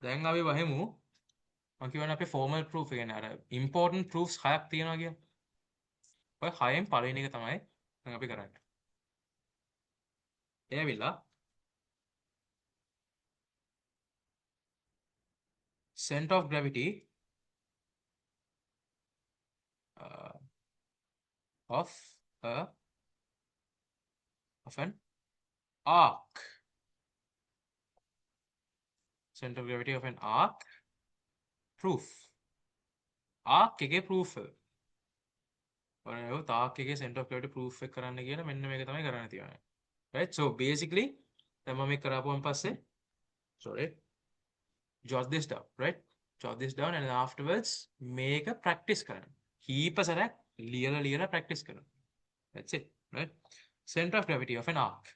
දැන් අපි වහිමු මම කියවනේ අපේ ෆෝමල් ප්‍රූෆ් එක ගැන අර ඉම්පෝර්ටන්ට් ප්‍රූෆ්ස් හයක් තියෙනවා කියලා. ඔය හයෙන් පළවෙනි එක තමයි දැන් අපි කරන්නේ. ඒ ඇවිල්ලා center of gravity uh, of a of an arc. Center of gravity of an arc proof. arc එකේ proof එක. ඔය arc එකේ center of gravity proof එක කරන්න කියන මෙන්න මේක තමයි කරන්න තියෙන්නේ. Right? So basically දැන් මම මේක කරාපුවන් පස්සේ sorry jot this down, right? Jot this down and then afterwards මේක practice කරන්න. කීප සැරයක් ලියලා practice කරන්න. That's it, right? Center of gravity of an arc.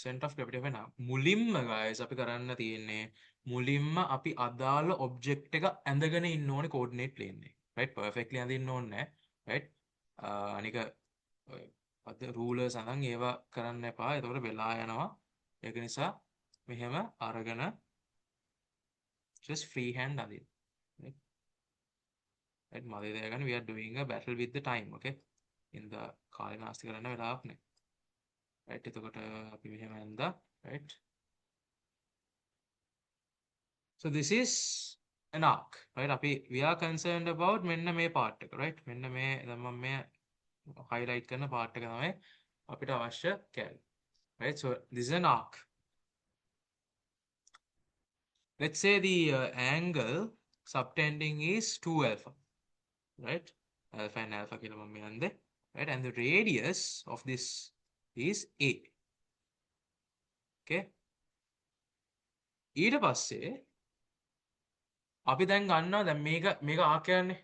Center of gravity of an arc. මුලින්ම guys අපි කරන්න තියෙන්නේ මුලින්ම අපි අදාළ object එක ඇඳගෙන ඉන්න ඕනේ coordinate plane එකේ. right? perfectly ඇඳින්න ඕනේ නැහැ. right? අනික අද rulers අඳන් ඒවා කරන්න එපා. එතකොට වෙලා යනවා. ඒක නිසා මෙහෙම අරගෙන just free hand අඳින්න. right? right? මතක තියාගන්න we are doing a battle with the time, okay? ඉන්ද කාලේ නාස්ති කරන්න වෙලාවක් නැහැ. right? එතකොට අපි මෙහෙම ඇඳා, right? So this is an arc, right? we are concerned about මෙන්න මේ part එක, right? මෙන්න මේ දැන් මම මේ highlight කරන part එක තමයි අපිට අවශ්‍ය කැල. right? So this is an arc. Let's say the angle subtending is 2 alpha, right? Alpha and alpha කියලා මම මේ අන්දේ, right? And the radius of this is a. okay? ඊට පස්සේ අපි දැන් ගන්නවා දැන් මේක ආක් කියන්නේ.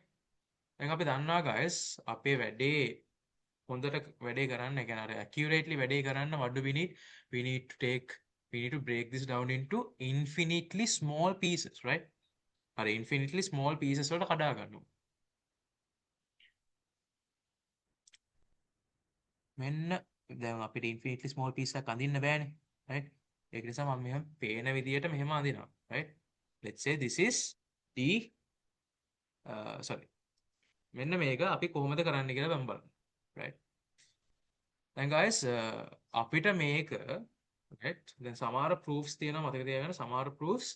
දැන් අපි දන්නවා guys අපේ වැඩේ හොඳට වැඩේ කරන්න, ඒ කියන්නේ අර accurately වැඩේ කරන්න what do we need? We need to break this down into infinitely small pieces, right? අර infinitely small pieces වලට කඩා ගන්නවා. මෙන්න දැන් අපිට infinitely small piece එකක් අඳින්න බෑනේ, right? ඒක නිසා මම මෙහෙම පේන විදියට මෙහෙම අඳිනවා, right? Let's say this is the sorry මෙන්න මේක අපි කොහොමද කරන්න කියලා බලමු, right? දැන් guys අපිට මේක right දැන් සමහර proofs තියෙනවා මතක තියාගන්න. සමහර proofs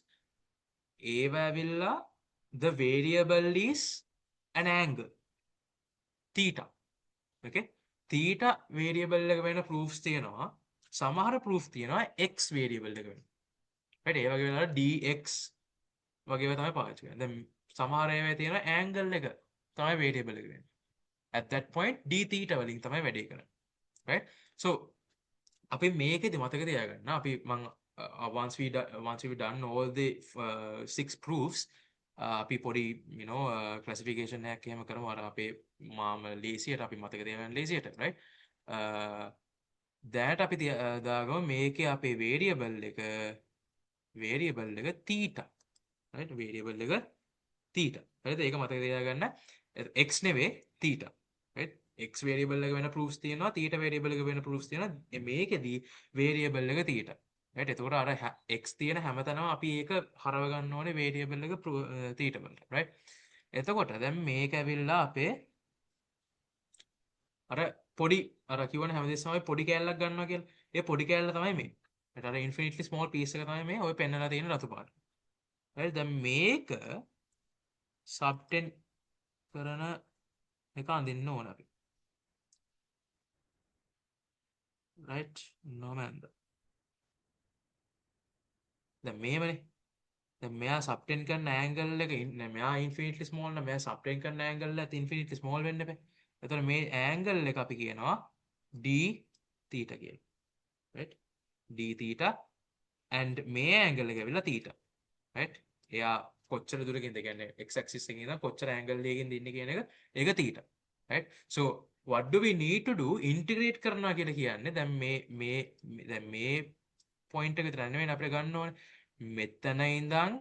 ඒවා ඇවිල්ලා the variable is an angle theta, okay? theta variable එක වෙන proofs තියෙනවා. සමහර proof තියෙනවා x variable එක වෙන, right? ඒ වගේ වෙලාවට dx වගේ ඒවා තමයි පාවිච්චි කරන්නේ. දැන් සමහර ඒවා තියෙනවා angle එක තමයි variable එක වෙන්නේ. at that point d theta වලින් තමයි වැඩේ කරන්නේ, right? So අපි මේකෙදි මතක තියාගන්න අපි once we done all the 6 proofs අපි පොඩි classification එකක් එහෙම කරමු අර අපේ මාම ලේසියට අපි මතක තියාගන්න ලේසියට, right? දැනට අපි දාගමු මේකේ අපේ variable එක theta, right? variable එක theta, right? ඒක මතක තියාගන්න. x නෙවෙයි theta, right? x variable එක වෙන proofs තියෙනවා, theta variable එක වෙන proofs තියෙනවා. මේකෙදි variable එක theta, right? එතකොට අර x තියෙන හැමතැනම අපි ඒක හරව ගන්න ඕනේ variable එක theta වලට, right? එතකොට දැන් මේක ඇවිල්ලා අපේ අර පොඩි අර කියවන හැමදේසම අපි පොඩි කෑල්ලක් ගන්නවා කියලා. ඒ පොඩි කෑල්ල තමයි මේ. ඒත් අර infinitely small piece එක තමයි මේ ඔය පෙන්නලා තියෙන රතු පාට. right? දැන් මේක subtend කරන එක අඳින්න ඕන අපි. right? නොමන්ද. දැන් මේවනේ. දැන් මෙයා subtend කරන angle එක මෙයා infinitely small නම් මෙයා subtend කරන angle එකත් infinitely small වෙන්න බෑ. එතකොට මේ angle එක අපි කියනවා d theta කියලා. right? d theta and මේ angle එක ඇවිල්ලා theta. right? එයා කොච්චර දුරකින්ද කියන්නේ x axis එකකින් ඉඳන් කොච්චර angle එකකින්ද ඉන්නේ කියන එක ඒක theta. right? So what do we need to do? integrate කරනවා කියලා කියන්නේ දැන් මේ point එක විතර නෙවෙයි අපිට ගන්න ඕනේ. මෙතන ඉඳන්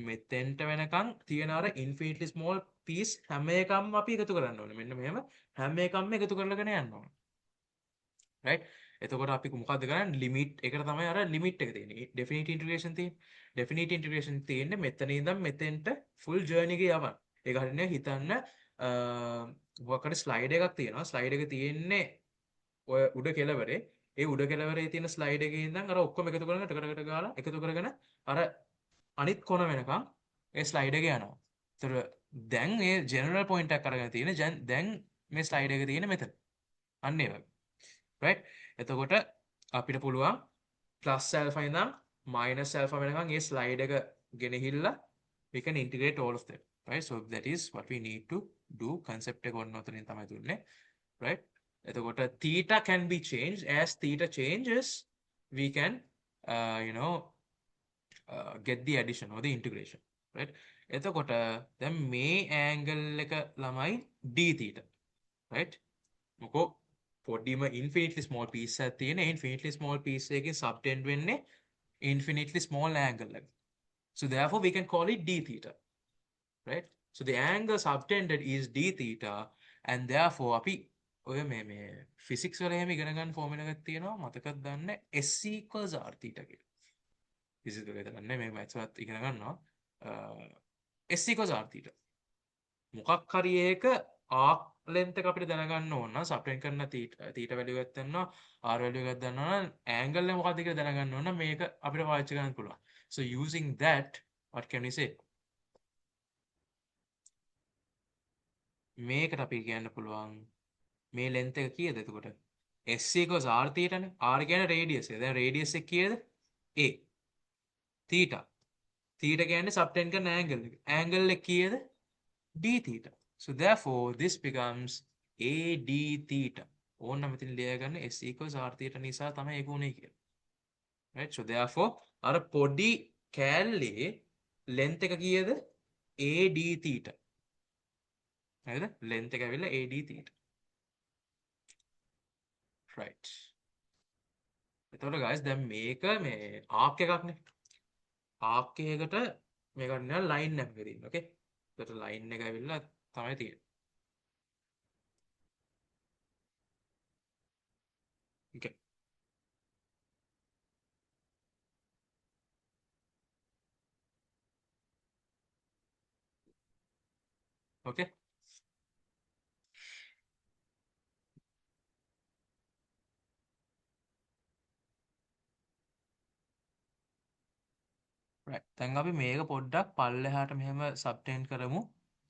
මෙතෙන්ට වෙනකන් තියෙන අර infinitely small piece හැම එකක්ම අපි එකතු කරන්න ඕනේ. මෙන්න මෙහෙම හැම එකක්ම එකතු කරලාගෙන යන්න ඕනේ. right? එතකොට අපි මොකද්ද කරන්නේ? ලිමිට් එකට තමයි අර ලිමිට් එක තියෙන්නේ. ඩෙෆිනිට් ඉන්ටිග්‍රේෂන් තියෙන්නේ. ඩෙෆිනිට් ඉන්ටිග්‍රේෂන් තියෙන්නේ මෙතන ඉඳන් මෙතෙන්ට ෆුල් ජර්නි එක යවන්න. ඒක හරිනේ හිතන්න මොකක්ද ස්ලයිඩ් එකක් තියෙනවා. ස්ලයිඩ් එක තියෙන්නේ ඔය උඩ කෙළවරේ. ඒ උඩ කෙළවරේ තියෙන ස්ලයිඩ් එකේ ඉඳන් අර ඔක්කොම එකතු කරගෙන ටකට ගාලා එකතු කරගෙන අර අනිත් කොන වෙනකන් ඒ ස්ලයිඩ් එක යනවා. ඒතර දැන් මේ ජෙනරල් පොයින්ට් එකක් අරගෙන තියෙන දැන් මේ ස්ලයිඩ් එක තියෙන මෙතන. අන්න ඒ වගේ. right? එතකොට අපිට පුළුවන් plus alpha ඉඳන් minus alpha වෙනකන් මේ ස්ලයිඩ් එක ගෙනහිල්ලා we can integrate all of them. right? So that is what we need to do. concept එක ඔන්න ඔතනින් තමයි දුන්නේ. right? එතකොට theta can be changed. As theta changes we can get the addition or the integration. right? එතකොට දැන් මේ angle එක ළමයි d theta. right? මොකෝ පොඩිම infinitely small piece එකක් තියෙන. infinitely small piece එකකින් subtend වෙන්නේ infinitely small angle එක. So therefore we can call it d theta. right? So the angle subtended is d theta and therefore අපි ඔය මේ physics වල එහෙම ඉගෙන ගන්න formula එකක් තියෙනවා මතකද දන්නේ S equals r theta කියලා. physics වල දන්නේ මේ maths වලත් ඉගෙන ගන්නවා S equals r theta. මොකක් හරි එක arc length එක අපිට දැනගන්න ඕන නම් subtend කරන theta value එකක් ගන්නවා r value එකක් ගන්නවා නම් angle එක මොකක්ද කියලා දැනගන්න ඕන නම් මේක අපිට පාවිච්චි කරන්න පුළුවන්. So using that what can we say? මේකට අපි කියන්න පුළුවන් මේ length එක කීයද එතකොට? S equals r theta නේ. r කියන්නේ radius එක. දැන් radius එක කීයද? a. theta. theta කියන්නේ subtend කරන angle එක. angle එක කීයද? d theta. So therefore this becomes AD theta. ඕන්න මෙතන ලියගන්න S equals R theta නිසා තමයි ඒක උනේ කියලා. right? So therefore අර පොඩි කෑල්ලේ length එක කීයද? AD theta. හරිද? length එක ඇවිල්ලා AD theta. right. එතකොට guys දැන් මේක මේ arc එකක්නේ. arc එකකට මේකට නිකන් line එකක් තියෙනවා. okay? එතකොට line එක ඇවිල්ලා තමයි තියෙන්නේ. okay. okay. right. දැන් අපි මේක පොඩ්ඩක් පල්ලෙහාට මෙහෙම subtend කරමු.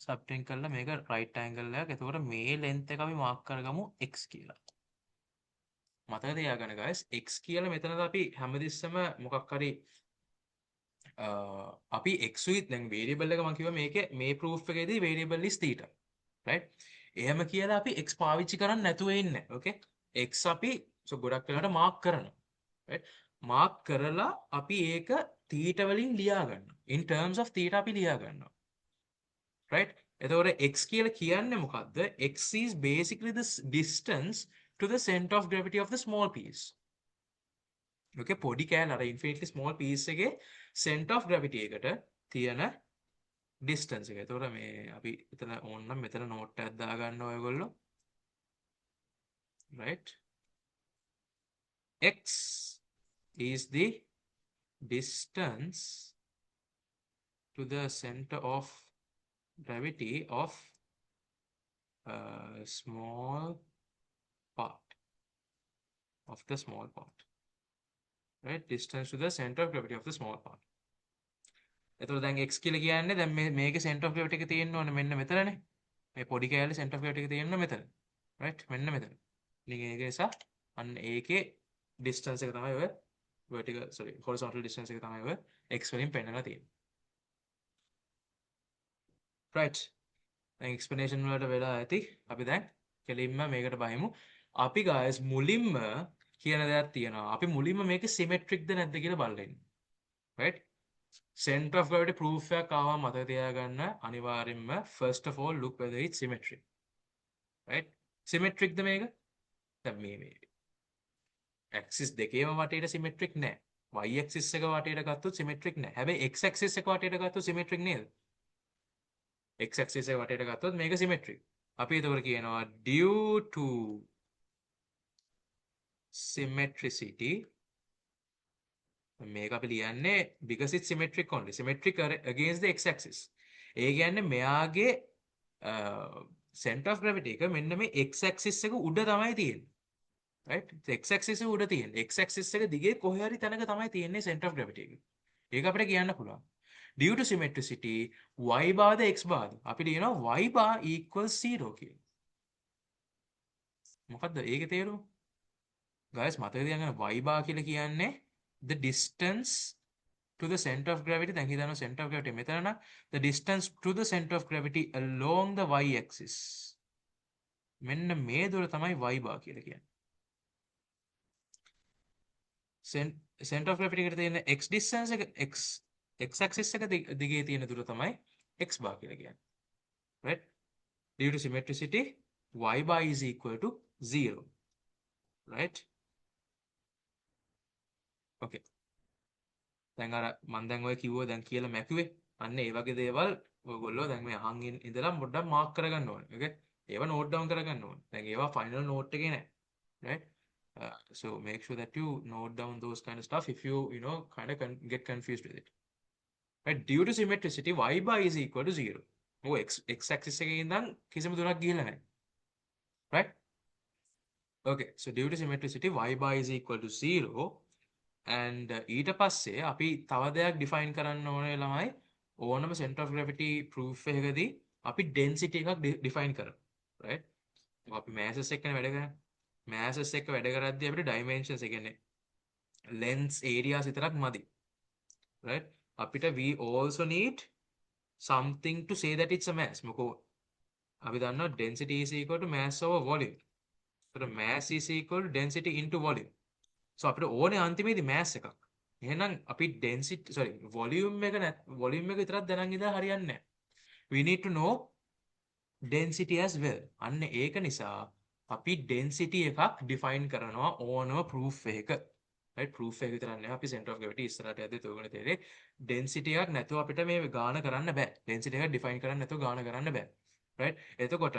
subtend කරලා මේක right angle එකක්. එතකොට මේ length එක අපි mark කරගමු x කියලා. මතක තියාගන්න guys x කියලා මෙතනද අපි හැමතිස්සෙම මොකක් හරි අපි x උයි දැන් variable එක මම කිව්වා මේකේ මේ proof එකේදී variable is theta. right? එහෙම කියලා අපි x පාවිච්චි කරන්නේ නැතුව ඉන්නේ. okay? x අපි ගොඩක් වෙලාවට mark කරනවා. right? mark කරලා අපි ඒක theta වලින් ලියා ගන්නවා. in terms of theta අපි ලියා ගන්නවා. right? එතකොට x කියලා කියන්නේ මොකද්ද? x is basically the distance to the center of gravity of the small piece. okay? පොඩි කෑල්ල අර infinitely small piece එකේ center of gravity එකට තියෙන distance එක. එතකොට මේ අපි එතන ඕනනම් මෙතන note එකක් දාගන්න ඔයගොල්ලෝ. right? x is the distance to the center of gravity of a small part of the small part. right? distance to the center of gravity of the small part. එතකොට දැන් x කියලා කියන්නේ දැන් මේකේ center of gravity එක තියෙන්න ඕනේ මෙන්න මෙතනනේ. මේ පොඩි කෑල්ලේ center of gravity එක තියෙන්න මෙතන. right? මෙන්න මෙතන. ඉතින් ඒක නිසා අන්න ඒකේ distance එක තමයි ඔය horizontal distance එක තමයි ඔය x වලින් පෙන්නලා තියෙන්නේ. right? දැන් explanation වලට වෙලා ඇති. අපි දැන් කෙලින්ම මේකට බහිමු. අපි guys මුලින්ම කියන දෙයක් තියෙනවා. අපි මුලින්ම මේක symmetric ද නැද්ද කියලා බලන්න ඉන්නේ. right? center of gravity proof එකක් ආවා මතක තියාගන්න අනිවාර්යෙන්ම first of all look whether it's symmetric. right? symmetric ද මේක? දැන් මේ axis දෙකේම වටේට symmetric නෑ. y axis එක වටේට ගත්තොත් symmetric නෑ. හැබැයි x axis එක වටේට ගත්තොත් symmetric නේද? x axis එක වටේට ගත්තොත් මේක symmetric. අපි ඒතකොට කියනවා due to symmetricity මේක අපි ලියන්නේ because it's symmetric only symmetric against the x axis ඒ කියන්නේ මෙයාගේ center of gravity එක මෙන්න මේ x axis එක උඩ තමයි තියෙන්නේ right x axis එක උඩ තියෙන්නේ x axis එක දිගේ කොහේ හරි තැනක තමයි තියෙන්නේ center of gravity එක ඒක අපිට කියන්න පුළුවන් due to symmetricity y bar the x bar අපි ලියනවා y bar equals 0 කියලා මොකද්ද ඒකේ තේරුම guys මතක තියාගන්න y bar කියලා කියන්නේ the distance to the center of gravity දැන් හිතන්න center of gravity මෙතන නම් the distance to the center of gravity along the y axis මෙන්න මේ දුර තමයි y bar කියලා කියන්නේ center of gravity එකට තියෙන x distance එක x axis එක දිගේ තියෙන දුර තමයි x bar කියලා කියන්නේ right due to symmetricity y bar is equal to 0 right okay දැන් අර මම දැන් ඔය කිව්ව දැන් කියලා මැකුවේ අන්න ඒ වගේ දේවල් ඔයගොල්ලෝ දැන් මේ අහන් ඉඳලා පොඩ්ඩක් මාක් කරගන්න ඕනේ okay ඒවා නෝට් ඩවුන් කරගන්න ඕනේ දැන් ඒවා ෆයිනල් නෝට් එකේ නෑ right so make sure that you note down those kind of stuff if you kind of get confused with it right due to symmetricity y bar is equal to 0 ඔය x axis එකේ ඉඳන් කිසිම දුරක් ගිහිල්ලා නැහැ right okay so due to symmetricity y bar is equal to 0 and ඊට පස්සේ අපි තව දෙයක් define කරන්න ඕනේ ළමයි ඕනම center of gravity proof එකකදී අපි density එකක් define කරනවා right අපි masses එක්කනේ වැඩ කරන්නේ masses එක්ක වැඩ කරද්දී අපිට dimensions ඒ කියන්නේ lengths areas විතරක් මදි right අපිට we also need something to say that it's a mass මොකෝ අපි දන්නවා density is equal to mass over volume so mass is equal to density into volume so අපිට ඕනේ අන්තිමේදී mass එකක්. එහෙනම් අපි volume එක විතරක් දැනන් ඉඳලා හරියන්නේ නැහැ. We need to know density as well. අන්න ඒක නිසා අපි density එකක් define කරනවා ඕනම proof එකක. right proof එක විතරක් නෙවෙයි අපි center of gravity ඉස්සරහට යද්දී ඔයගොල්ලෝ තේරෙයි density එකක් නැතුව අපිට මේ ගාන කරන්න බෑ. density එකක් define කරන්න නැතුව ගාන කරන්න බෑ. right එතකොට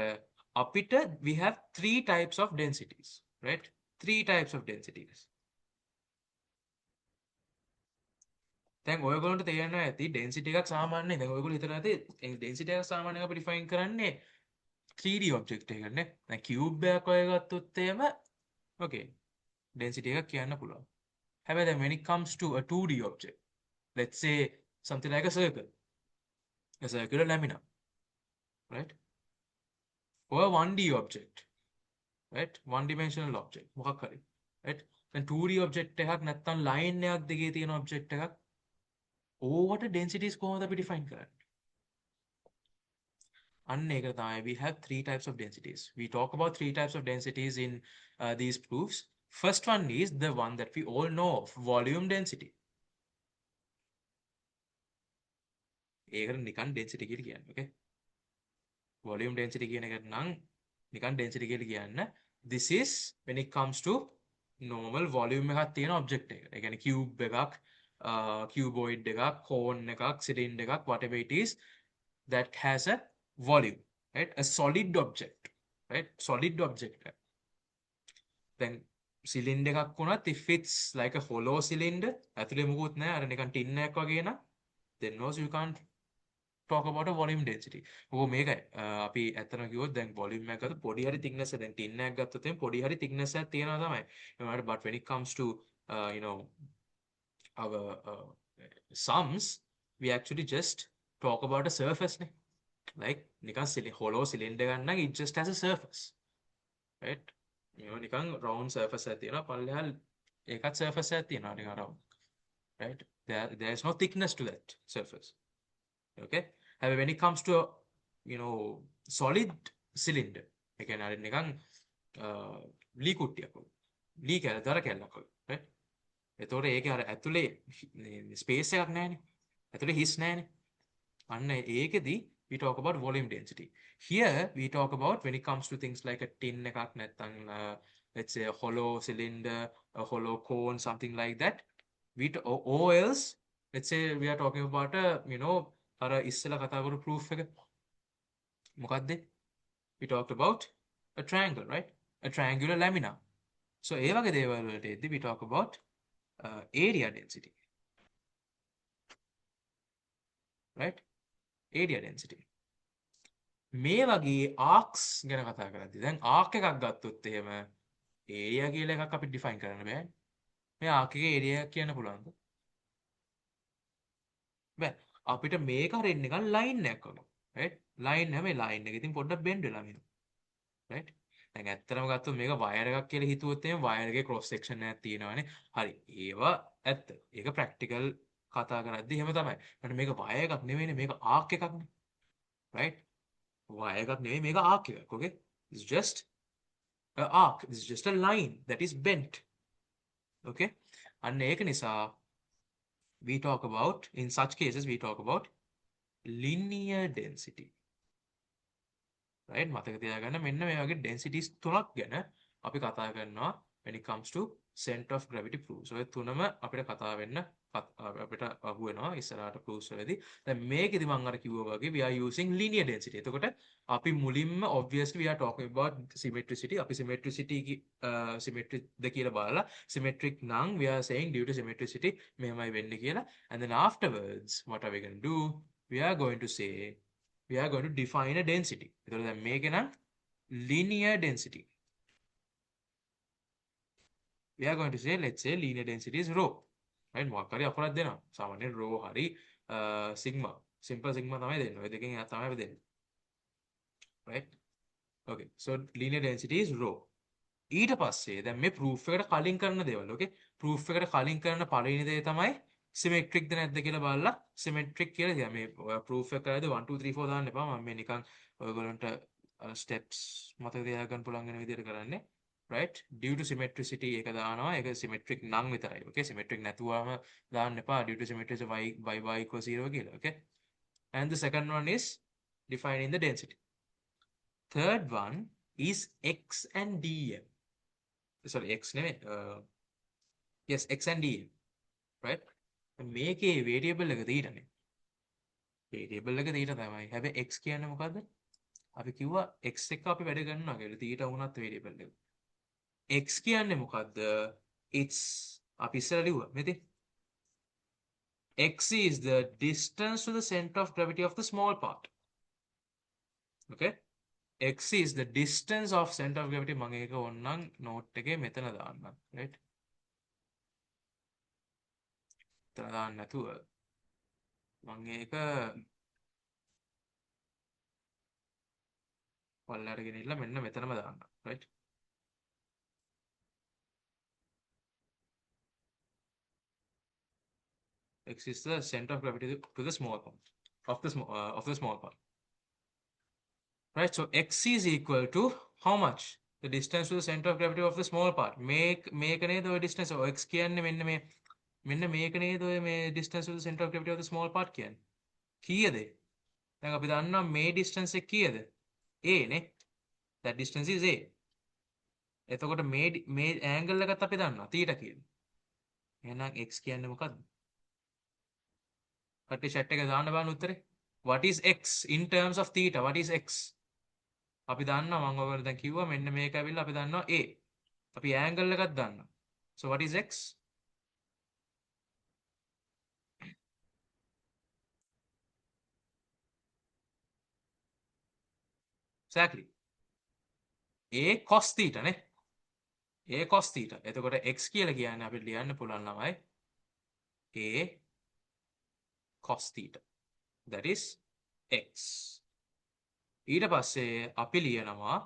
අපිට we have three types of densities. right three types of densities. දැන් ඔයගොල්ලන්ට තේරෙනවා ඇති density එකක් සාමාන්‍යයෙන් දැන් ඔයගොල්ලෝ හිතනවා ඇති density එකක් සාමාන්‍යයෙන් අපි define කරන්නේ 3D object එකකට නේ දැන් cube එකක් ඔය ගත්තොත් එහෙම okay density එකක් කියන්න පුළුවන් හැබැයි දැන් when it comes to a 2D object let's say something like a circular lamina right or a 1D object right one dimensional object මොකක් හරි right දැන් 2D object එකක් නැත්තම් line එකක් දිගේ තියෙන object එකක් ඕවට densities කොහොමද අපි define කරන්නේ? අන්න ඒක තමයි we have three types of densities. We talk about three types of densities in these proofs. First one is the one that we all know of, volume density. ඒකට නිකන් density කියලා කියන්නේ, okay? Volume density කියන එකට නම් නිකන් density කියලා කියන්න. This is when it comes to normal volume එකක් තියෙන object එක. ඒ කියන්නේ cube එකක් cuboid එකක් cone එකක් cylinder එකක් whatever it is that has a volume right a solid object right solid object then cylinder එකක් වුණත් if it's like a hollow cylinder ඇතුලේ මොකුත් නැහැ අර නිකන් tin එකක් වගේ නම් then also you can't talk about a volume density ඕක මේකයි අපි ඇත්තටම කිව්වොත් දැන් volume එකක පොඩි හරි thickness එක දැන් tin එකක් ගත්තොත් එහෙනම් පොඩි හරි thickness එකක් තියෙනවා තමයි ඒකට but when it comes to our sums we actually just talk about a surface like නිකන් hollow cylinder ගන්න it just has a surface right නිකන් round surface එකක් තියෙනවා පල්ලෙහා ඒකත් surface එකක් තියෙනවා නිකන් round right there is no thickness to that surface okay හැබැයි when it comes to solid cylinder ඒ කියන්නේ අර නිකන් ලී කුට්ටියක් ලී කැල දර කැලක් right එතකොට ඒකේ අර ඇතුලේ ස්පේස් එකක් නැහැනේ. ඇතුලේ හිස් නැහැනේ. අන්න ඒකෙදි we talk about volume density. Here we talk about when it comes to things like a tin එකක් නැත්නම් let's say a hollow cylinder, a hollow cone, something like that. Or else let's say we are talking about a අර ඉස්සෙල්ලා කතා කරපු proof එක. මොකක්ද? We talked about a triangle, right? A triangular lamina. So ඒ වගේ දේවල් වලට එද්දි we talk about area density, right? Area density. මේ වගේ arcs ගැන කතා කරද්දී දැන් arc එකක් ගත්තොත් එහෙම area කියලා එකක් අපිට define කරන්න බෑ. මේ arc එකේ area එකක් කියන්න පුළුවන්ද? බෑ. අපිට මේක හරින්න නිකන් line එකක් වගේ. right? line එක මේ line එක ඉතින් පොඩ්ඩක් bend වෙලා මෙහෙම. right? දැන් ඇත්තටම ගත්තොත් මේක wire එකක් කියලා හිතුවොත් එහෙම wire එකේ cross section එකක් තියෙනවානේ. හරි. ඒවා ඇත්ත. ඒක practical කතා කරද්දී එහෙම තමයි. but මේක wire එකක් නෙවෙයිනේ මේක arc එකක්නේ. right? wire එකක් නෙවෙයි මේක arc එකක්. okay? it's just a arc. it's just a line that is bent. okay? අන්න ඒක නිසා we talk about, in such cases we talk about linear density. right? මතක තියාගන්න මෙන්න මේ වගේ densities තුනක් ගැන අපි කතා කරනවා when it comes to center of gravity proofs. ඔය තුනම අපිට කතා වෙන්න අපිට අහු වෙනවා ඉස්සරහට proofs වලදී. දැන් මේකෙදි මම අර කිව්වා වගේ we are using linear density. එතකොට අපි මුලින්ම obviously we are talking about symmetricity. අපි symmetric ද කියලා බලලා symmetric නම් we are saying due to symmetricity මෙහෙමයි වෙන්නේ කියලා. And then afterwards what are we going to do? We are going to say we are going to define a density. එතකොට දැන් මේක නම් linear density. We are going to say, let's say linear density is rho. right? මොකක් හරි අකුරක් දෙනවා. සාමාන්‍යයෙන් rho හරි sigma. simple sigma තමයි දෙන්නේ. ඔය දෙකෙන් එහා තමයි අපි දෙන්නේ. right? okay. so linear density is rho. ඊට පස්සේ දැන් මේ proof එකට කලින් කරන දේවල්. okay? proof එකට කලින් කරන පළවෙනි දේ තමයි symmetric ද නැද්ද කියලා බලලා symmetric කියලා කියනවා. මේ proof එක කරද්දී 1 2 3 4 දාන්න එපා. මම මේ නිකන් ඔයගොල්ලන්ට steps මතක තියාගන්න පුළුවන් වෙන විදිහට කරන්නේ. right? due to symmetricity එක දානවා. ඒක symmetric නම් විතරයි. okay? symmetric නැතුවම දාන්න එපා. due to symmetricity y equals 0 කියලා. okay? and the second one is defining the density. third one is x and dm. sorry, x නෙමෙයි. yes, x and dm. right? මේකේ variable එක දීලානේ. variable එක දීලා තමයි. හැබැයි x කියන්නේ මොකද්ද? අපි කිව්වා x එක අපි වැඩ කරනවා කියලා. තීටා වුණත් variable එක. x කියන්නේ මොකද්ද? it's අපි ඉස්සර ලිව්වා මෙතේ. x is the distance to the center of gravity of the small part. okay? x is the distance of center of gravity. මම ඒක ඕනනම් note එකේ මෙතන දාන්නම්. right? මෙතන දාන්න නැතුව මම ඒක පල්ලයට ගෙනිල්ලා මෙන්න මෙතනම දාන්න. right? x is the center of gravity to the small part of the small part. right? so x is equal to how much? the distance to the center of gravity of the small part. මේක නේද ඔය distance. x කියන්නේ මෙන්න මේක නේද ඔය මේ distance to the center of gravity of the small part කියන්නේ. කීයද? දැන් අපි දන්නවා මේ distance එක කීයද? a නේ. that distance is a. එතකොට මේ angle එකත් අපි දන්නවා theta කියලා. එහෙනම් x කියන්නේ මොකද්ද? කට්ටිය chat එක දාන්න බලන්න උත්තරේ. what is x in terms of theta? what is x? අපි දන්නවා මම ඔයගොල්ලෝ දැන් කිව්වා මෙන්න මේක ඇවිල්ලා අපි දන්නවා a. අපි angle එකක් දන්නවා. so what is x? exactly. a cos theta නේ. a cos theta. එතකොට x කියලා කියන්නේ අපිට ලියන්න පුළුවන් ළමයි a cos theta. that is x. ඊට පස්සේ අපි ලියනවා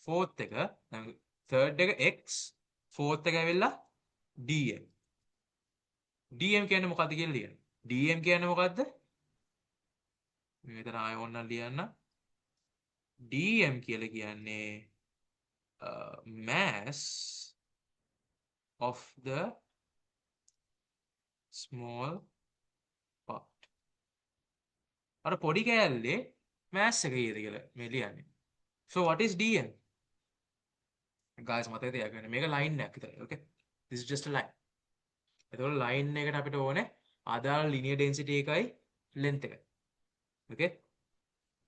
fourth එක දැන් third එක x fourth එක ඇවිල්ලා dm. dm කියන්නේ මොකද්ද කියලා ලියන්න. dm කියන්නේ මොකද්ද? මෙතන ආයෙ ඕනනම් ලියන්න. dm කියලා කියන්නේ mass of the small part. අර පොඩි කෑල්ලේ mass එක කීයද කියලා මේ ලියන්නේ. so what is dm? guys මතක තියාගන්න මේක line එකක් විතරයි. okay? this is just a line. එතකොට line එකට අපිට ඕනේ අදාළ linear density එකයි length එකයි. okay?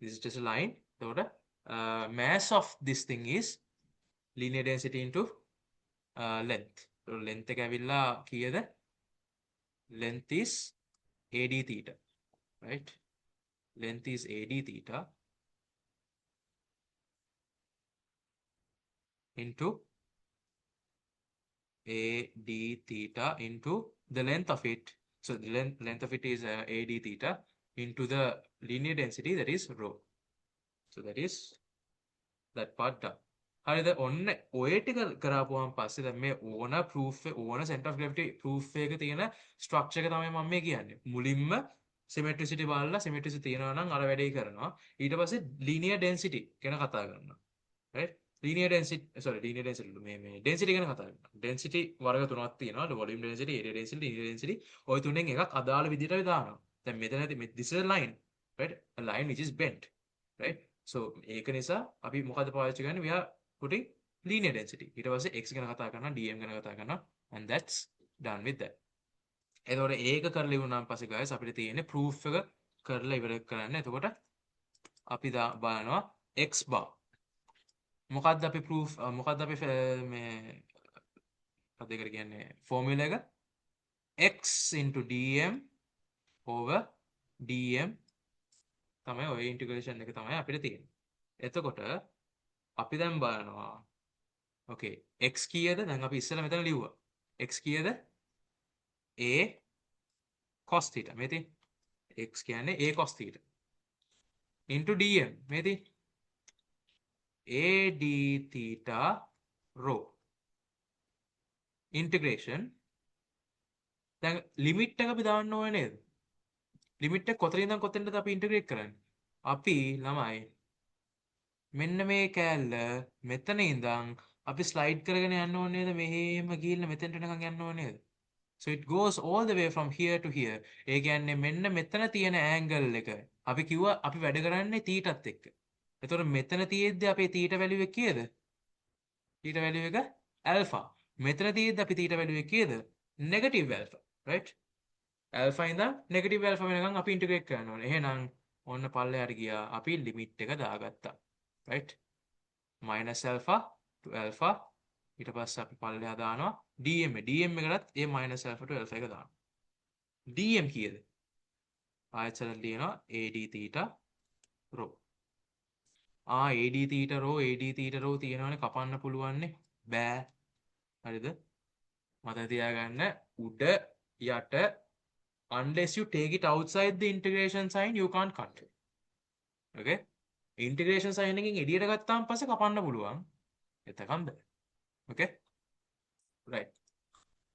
this is just a line. එතකොට mass of this thing is linear density into length. So length එක ඇවිල්ලා කීයද? Length is AD theta, right? Length is AD theta into AD theta into the length of it. So the length of it is AD theta into the linear density, that is rho. So that is that part done. හරිද? ඔන්න ඔය ටික කරාපුවාම පස්සේ දැන් මේ ඕන proof ඕන center of gravity proof එක තියෙන structure එක තමයි මම මේ කියන්නේ. මුලින්ම symmetricity බලලා symmetricity තියෙනවා නම් අර වැඩේ කරනවා. ඊට පස්සේ linear density ගැන කතා කරනවා. right? linear density මේ density ගැන කතා කරනවා. density වර්ග තුනක් තියෙනවා. volume density, area density, linear density. ওই තුනෙන් එකක් අදාළ විදිහට අපි දානවා. දැන් මෙතන this is a line, right? A line which is bent, right? So ඒක නිසා අපි මොකද පාවිච්චි කරන්නේ? We are putting linear density. ඊට පස්සේ x ගැන කතා කරනවා, dm ගැන කතා කරනවා, and that's done with that. එතකොට ඒක කරලා ඉවරනාන් පස්සේ guys අපිට තියෙන්නේ proof එක කරලා ඉවර කරන්න. එතකොට අපි බලනවා x bar. මොකක්ද අපි proof මොකක්ද අපි මේ මොකක්ද ඒකට කියන්නේ formula එක? x into dm over dm තමයි ඔය integration එක තමයි අපිට තියෙන්නේ. එතකොට අපි දැන් බලනවා okay x කීයද? දැන් අපි ඉස්සෙල්ලා මෙතන ලිව්වා. x කීයද? a cos theta. මේ තියෙන්නේ x කියන්නේ a cos theta into dm. මේ තියෙන්නේ a d theta rho integration. දැන් limit එක අපි දාන්න ඕනේ නේද? limit එක කොතනින් ඉඳන් කොතෙන්ද අපි integrate කරන්නේ? අපි ළමයි මෙන්න මේ කෑල්ල මෙතන ඉඳන් අපි slide කරගෙන යන්න ඕනේ නේද? මෙහෙම ගිහිල්ලා මෙතෙන්ට නිකන් යන්න ඕනේ නේද? So it goes all the way from here to here. ඒ කියන්නේ මෙන්න මෙතන තියෙන angle එක අපි කිව්වා අපි වැඩ කරන්නේ θත් එක්ක. එතකොට මෙතන තියෙද්දි අපේ θ value එක කීයද? θ value එක alpha. මෙතන තියෙද්දි අපි θ value එක කීයද? negative alpha, right? alpha ඉඳන් negative alpha වෙනකන් අපි integrate කරන්න ඕනේ. එහෙනම් ඔන්න පල්ලෙහාට ගියා. අපි limit එක දාගත්තා. right? minus alpha to alpha. ඊට පස්සේ අපි පල්ලෙහා දානවා dm එකටත් ඒ minus alpha to alpha එක දානවා. dm කීයද? ආයතන ලියනවා ad theta rho. ad theta rho තියෙනවනේ කපන්න පුළුවන්නේ බෑ. හරිද? මතක තියාගන්න උඩ යට unless you take it outside the integration sign you can't cut. okay? integration sign එකෙන් එළියට ගත්තාම පස්සේ කපන්න පුළුවන්. එතකම් බෑ. okay? right.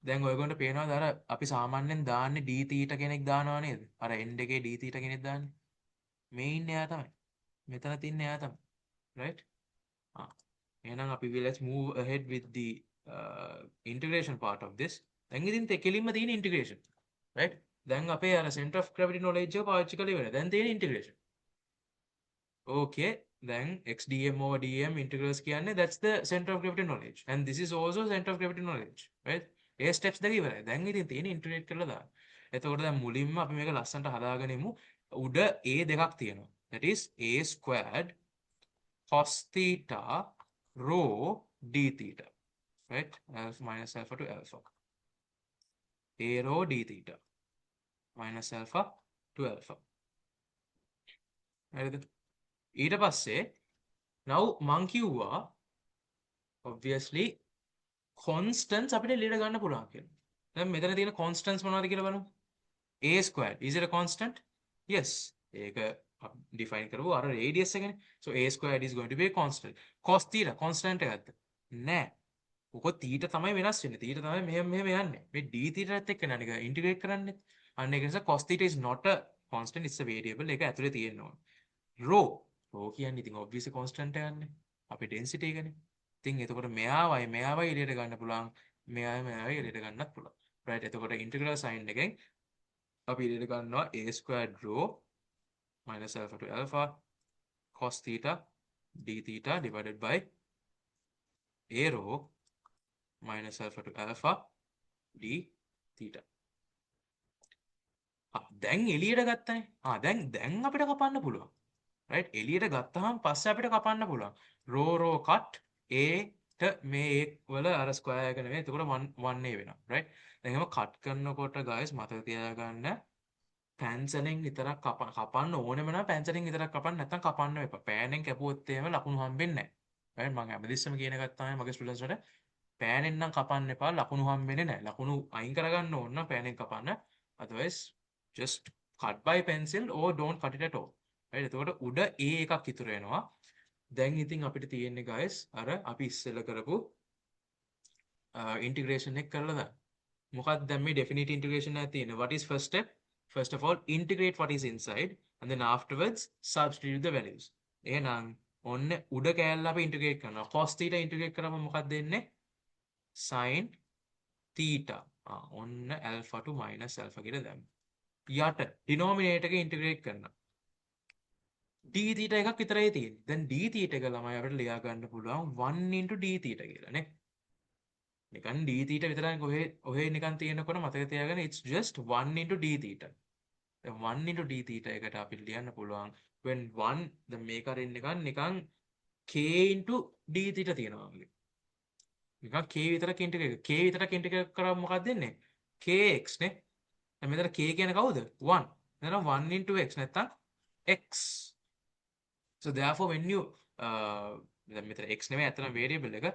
දැන් ඔයගොල්ලන්ට පේනවාද අර අපි සාමාන්‍යයෙන් දාන්නේ d theta කෙනෙක් දානවා නේද? අර end එකේ d theta කෙනෙක් දාන්නේ. මේ ඉන්නේ එයා තමයි. මෙතන තින්නේ එයා තමයි. right? එහෙනම් අපි let's move ahead with the integration part of this. දැන් ඉතින් කෙලින්ම තියෙන integration. right? දැන් අපේ අර center of gravity knowledge එක පාවිච්චි කරලා ඉවරයි. දැන් තියෙන integration. okay. then x dm over dm integrals කියන්නේ that's the center of gravity knowledge and this is also center of gravity knowledge, right? A steps දෙක ඉවරයි. දැන් ඉතින් තියෙන integrate කරලා දාන්න. එතකොට දැන් මුලින්ම අපි මේක ලස්සනට හදාගෙන ඉමු. උඩ a දෙකක් තියෙනවා. that is a squared cos theta rho d theta, right? alpha minus alpha to alpha. a rho d theta minus alpha to alpha. හරිද? ඊට පස්සේ now මං කිව්වා obviously constants අපිට එළියට ගන්න පුළුවන් කියලා. දැන් මෙතන තියෙන constants මොනවද කියලා බලමු. a squared is it a constant? yes. ඒක define කරමු අර radius එකනේ. so a squared is going to be a constant. cos theta constant එකක්ද? නෑ. ඔක theta තමයි වෙනස් වෙන්නේ. theta තමයි මෙහෙම යන්නේ. මේ d theta එකත් එක්ක නේද integrate කරන්නේ. අන්න ඒක නිසා cos theta is not a constant, it's a variable. ඒක ඇතුලේ තියෙන්න ඕන. rho කියන්නේ ඉතින් obviously constant එකක්නේ. අපේ density එකනේ. ඉතින් එතකොට මෙයාවයි එළියට ගන්න පුළුවන්. මෙයාවයි එළියට ගන්නත් පුළුවන්. right? එතකොට integral sign එකෙන් අපි එළියට ගන්නවා a squared rho minus alpha to alpha cos theta d theta divided by a rho minus alpha to alpha d theta. දැන් එළියට ගත්තනේ. දැන් අපිට කපන්න පුළුවන්. right? එළියට ගත්තාම පස්සේ අපිට කපන්න පුළුවන්. rho cut a මේ a වල අර ස්ක්වයර් එක නෙවෙයි. එතකොට 1a වෙනවා. right? දැන් එහෙම කට් කරනකොට guys මතක තියාගන්න පැන්සලෙන් විතරක් කපන්න ඕනෙම නම් පැන්සලෙන් විතරක් කපන්න නැත්නම් කපන්න එපා. පෑනෙන් කැපුවොත් එහෙම ලකුණු හම්බෙන්නේ නැහැ. right? මම හැමදෙස්සම කියන එකක් තමයි මගේ ස්ටුඩන්ට්ස් වලට පෑනෙන් නම් කපන්න එපා ලකුණු හම්බෙන්නේ නැහැ. ලකුණු අයින් කරගන්න ඕන නම් පෑනෙන් කපන්න. otherwise just cut by pencil or don't cut it at all. right? එතකොට උඩ a එකක් ඉතුරු වෙනවා. දැන් ඉතින් අපිට තියෙන්නේ guys අර අපි ඉස්සෙල්ලා කරපු integration එක කරලා දාන්න. මොකක්ද දැන් මේ definite integration එකක් තියෙන්නේ? What is first step? First of all, integrate what is inside and then afterwards substitute the values. එහෙනම් ඔන්න උඩ කෑල්ල අපි integrate කරනවා. cos theta integrate කරාම මොකක්ද දෙන්නේ? sin theta. ඔන්න alpha to minus alpha කියලා දැම්මා. යට denominator එක integrate කරනවා. d theta එකක් විතරයි තියෙන්නේ. දැන් d theta එක ළමයි අපිට ලියා ගන්න පුළුවන් 1 into d theta කියලා නේ. නිකන් d theta විතරයි ඔහේ නිකන් තියෙනකොට මතක තියාගන්න it's just 1 into d theta. දැන් 1 into d theta එකට අපිට ලියන්න පුළුවන් when 1 දැන් මේක අරින් නිකන් k into d theta තියෙනවා වගේ. නිකන් k විතරක් ඉන්ටිග්‍රේට් කරාම මොකක්ද දෙන්නේ? kx නේ. දැන් මෙතන k කියන්නේ කවුද? 1. එහෙනම් 1 into x නැත්තම් x. So therefore when you දැන් මෙතන x නෙමෙයි අතන variable එක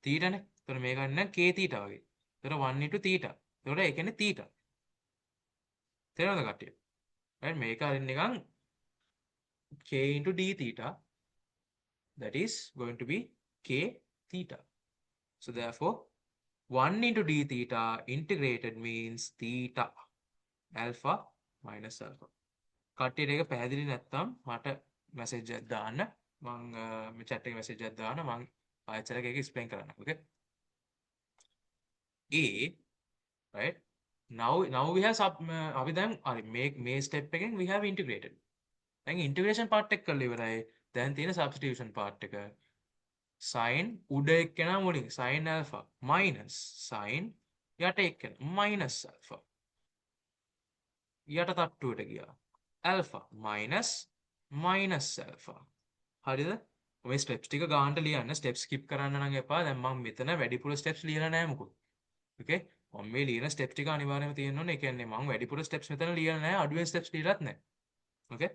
theta නේ. එතන මේක ගන්න k theta වගේ. එතන 1 into theta. එතකොට ඒ කියන්නේ theta. තේරෙනවද කට්ටිය? right මේක අරින් නිකන් k into d theta that is going to be k theta. So therefore 1 into d theta integrated means theta alpha minus alpha. කට්ටියට ඒක පැහැදිලි නැත්නම් මට message එකක් දාන්න. මම මේ chat එකේ message එකක් දාන්න. මම ආයෙත් ඒක explain කරන්න. Okay? A right now we have අපි දැන් හරි මේ step එකෙන් we have integrated. දැන් integration part එක කරලා ඉවරයි. දැන් තියෙන substitution part එක. sin උඩ එක්කෙනා මුලින් sin alpha minus sin යට එක්කෙනා minus alpha යට තට්ටුවට ගියා alpha minus minus alpha හරිද මේ ස්ටෙප්ස් ටික ගානට ලියන්න ස්ටෙප්ස් ස්කිප් කරන්න නම් එපා දැන් මම මෙතන වැඩිපුර ස්ටෙප්ස් ලියලා නැහැ මොකද ඕකේ මම මේ ලියන ස්ටෙප්ස් ටික අනිවාර්යයෙන්ම තියෙන්න ඕනේ ඒ කියන්නේ මම වැඩිපුර ස්ටෙප්ස් මෙතන ලියලා නැහැ අඩුවෙන් ස්ටෙප්ස් ලියලත් නැහැ ඕකේ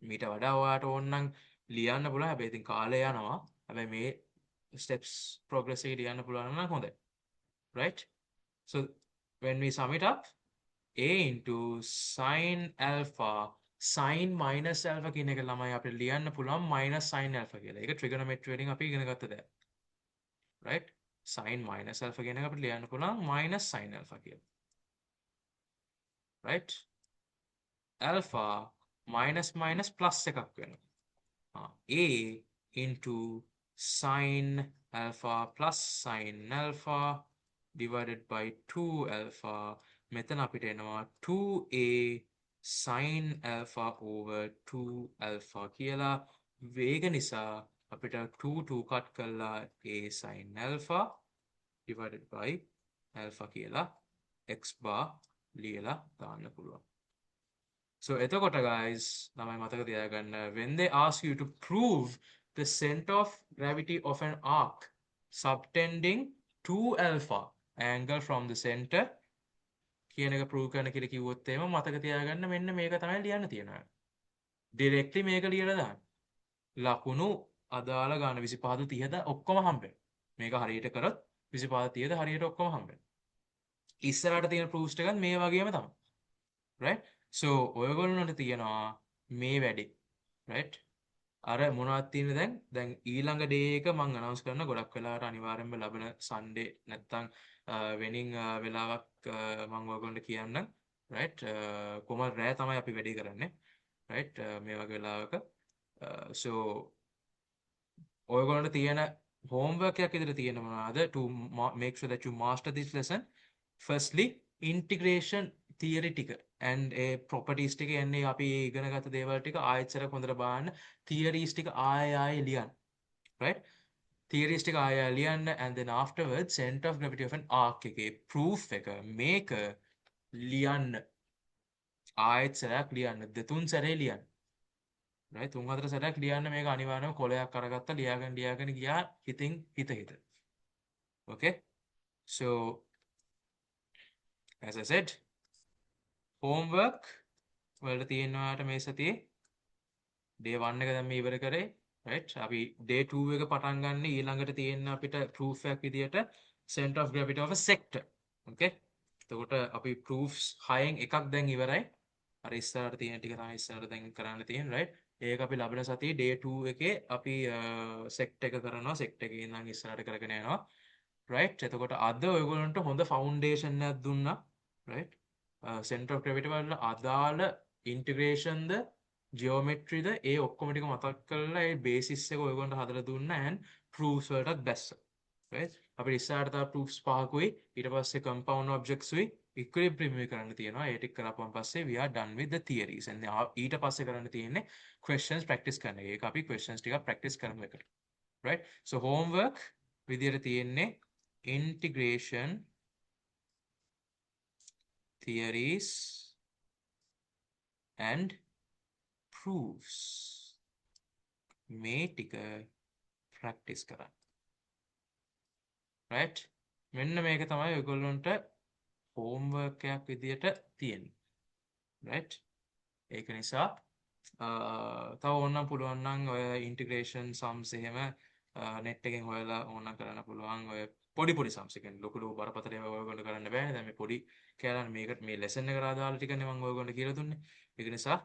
මීට වඩා ඔයාලට ඕන නම් ලියන්න පුළුවන් හැබැයි ඉතින් කාලය යනවා හැබැයි මේ steps progress එක ලියන්න පුළුවන් නම් හොඳයි right so when we sum it up a into sin alpha sin minus alpha කියන එක ළමයි අපිට ලියන්න පුළුවන් minus sin alpha කියලා. ඒක trigonometry වලින් අපි ඉගෙන ගත්ත දෙයක්. right sin minus alpha කියන එක අපිට ලියන්න පුළුවන් minus sin alpha කියලා. right alpha minus minus plus එකක් වෙනවා. a into sin alpha plus sin alpha divided by 2 alpha මෙතන අපිට එනවා 2a sin alpha over 2 alpha කියලා වේග නිසා අපිට 2 කට් කරලා a sin alpha divided by alpha කියලා x bar ලියලා දාන්න පුළුවන්. So එතකොට guys ළමයි මතක තියාගන්න when they ask you to prove the center of gravity of an arc subtending 2 alpha angle from the center කියන එක prove කරන්න කියලා කිව්වොත් එහෙම මතක තියාගන්න මෙන්න මේක තමයි ලියන්න තියෙනවා. directly මේක ලියලා දාන්න. ලකුණු අදාළ ගාන 25 30ද ඔක්කොම හම්බෙනවා. මේක හරියට කරොත් 25 30ද හරියට ඔක්කොම හම්බෙනවා. ඉස්සරහට තියෙන proofs ටිකත් මේ වගේම තමයි. right so ඔයගොල්ලන්ට තියෙනවා මේ වැඩේ right අර මොනවද තියෙන්නේ දැන් ඊළඟ ඩේ එක මම අනවුන්ස් කරන ගොඩක් වෙලාවට අනිවාර්යෙන්ම ලබන සන්ඩේ නැත්තම් වෙනින් වෙලාවක් මම ඔයගොල්ලන්ට කියන්නම් right කොහමද රෑ තමයි අපි වැඩේ කරන්නේ right මේ වගේ වෙලාවක so ඔයගොල්ලන්ට තියෙන homework එකක් ඉදිරියට තියෙන මොනවාද to make sure that you master this lesson firstly integration theory ටික and a properties ටික යන්නේ අපි ඉගෙන ගත්ත දේවල් ටික ආයෙත් හොඳට බලන්න theories ටික ආයෙ ලියන්න right theories ටික ආයෙ ලියන්න and then afterwards center of gravity of an arc එකේ proof එක මේක ලියන්න ආයෙත් සරයක් ලියන්න දෙතුන් සැරේ ලියන්න right 3-4 සැරයක් ලියන්න මේක අනිවාර්යයෙන්ම කොලයක් අරගත්තා ලියාගෙන ගියා හිතින් හිත okay so as I said homework වලට තියෙනවාට මේ සතියේ day 1 එක දැන් මේ ඉවර කරේ right අපි day 2 එක පටන් ගන්න ඊළඟට තියෙන අපිට proof එකක් විදියට center of gravity of a sector okay එතකොට අපි proofs 6න් එකක් දැන් ඉවරයි අර ඉස්සරහට තියෙන ටික තමයි ඉස්සරහට දැන් කරන්න තියෙන්නේ right ඒක අපි ලබන සතියේ day 2 එකේ අපි sect එක කරනවා sect එකේ ඉඳන් ඉස්සරහට කරගෙන යනවා right එතකොට අද ඔයගොල්ලන්ට හොඳ foundation එකක් දුන්නා right center of gravity වල අදාළ integration ද geometry ද ඒ ඔක්කොම ටික මතක් කරලා ඒ basis එක ඔයගොල්ලන්ට හදලා දුන්නා and proofs වලටත් බැස්සා right අපිට ඉස්සරහට තව proofs පහකුයි ඊට පස්සේ compound objects උයි equilibrium එක කරන්න තියෙනවා ඒ ටික කරපුවාන් පස්සේ we are done with the theories and ඊට පස්සේ කරන්න තියෙන්නේ questions practice කරන එක. ඒක අපි questions ටික practice කරමු එකට. right so homework විදියට තියෙන්නේ integration theories and proofs මේ ටික practice කරන්න. right මෙන්න මේක තමයි ඔයගොල්ලන්ට homework එකක් විදියට තියෙන්නේ. right ඒක නිසා තව ඕනනම් පුළුවන් නම් ඔය integration sums එහෙම net එකෙන් හොයලා ඕනනම් කරන්න පුළුවන් ඔය පොඩි sums එකෙන් ලොකු බරපතල ඒවා ඔයගොල්ලෝ කරන්න බෑනේ දැන් මේ පොඩි කැලන් මේකට මේ lesson එකට අදාළ ටිකනේ මම ඔයගොල්ලන්ට කියලා දුන්නේ ඒක නිසා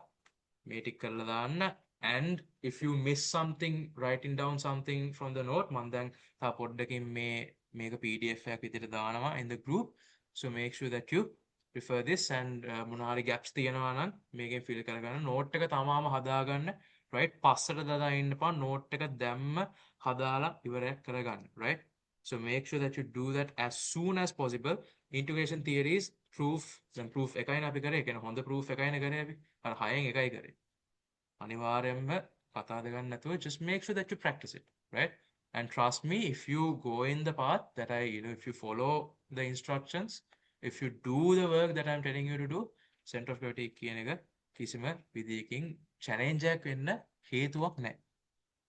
මේ ටික කරලා දාන්න and if you miss something writing down something from the note මම දැන් තා පොඩ්ඩකින් මේක PDF එකක් විදිහට දානවා in the group so make sure that you prefer this and මොනවාරි gaps තියෙනවා නම් මේකෙන් fill කරගන්න note එක තමාම හදාගන්න right පස්සට දාලා ඉන්න එපා note එක දැම්ම හදාලා ඉවරයක් කරගන්න right so make sure that you do that as soon as possible integration theories proof then proof එකයිනේ අපි කරේ ඒ කියන්නේ හොඳ proof එකයිනේ කරේ අපි අර 6න් එකයි කරේ අනිවාර්යෙන්ම කතා දෙකක් නැතුව just make sure that you practice it right and trust me if you go in the path that if you follow the instructions if you do the work that I'm telling you to do center of gravity කියන එක කිසිම විදියකින් challenge එකක් වෙන්න හේතුවක් නැහැ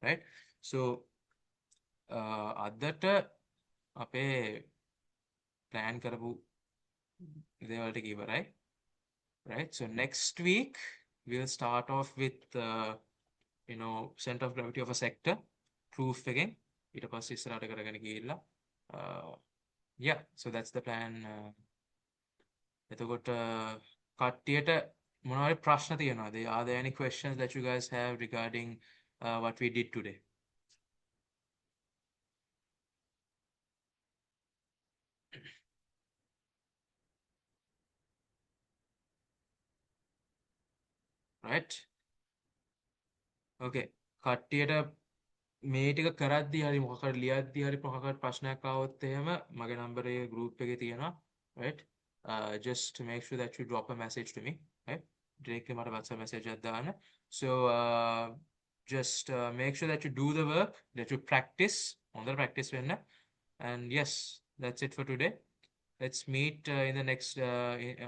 right so අදට අපේ plan කරපු දේවල් ටික ඉවරයි right so next week we'll start off with center of gravity of a sector proof again ඊට පස්සේ ඉස්සරහට කරගෙන ගිහිල්ලා yeah so that's the plan එතකොට කට්ටියට මොනවාරි ප්‍රශ්න තියෙනවද are there any questions that you guys have regarding what we did today right okay කට්ටියට මේ ටික කරද්දී හරි මොකක් හරි ලියද්දී හරි මොකක් හරි ප්‍රශ්නයක් ආවොත් එහෙම මගේ නම්බර් එක group එකේ තියෙනවා right just make sure that you drop a message to me right directly මට WhatsApp message එකක් දාන්න so just make sure that you do the work that you practice හොඳට practice වෙන්න and yes that's it for today let's meet in the next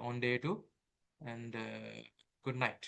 on day 2 and good night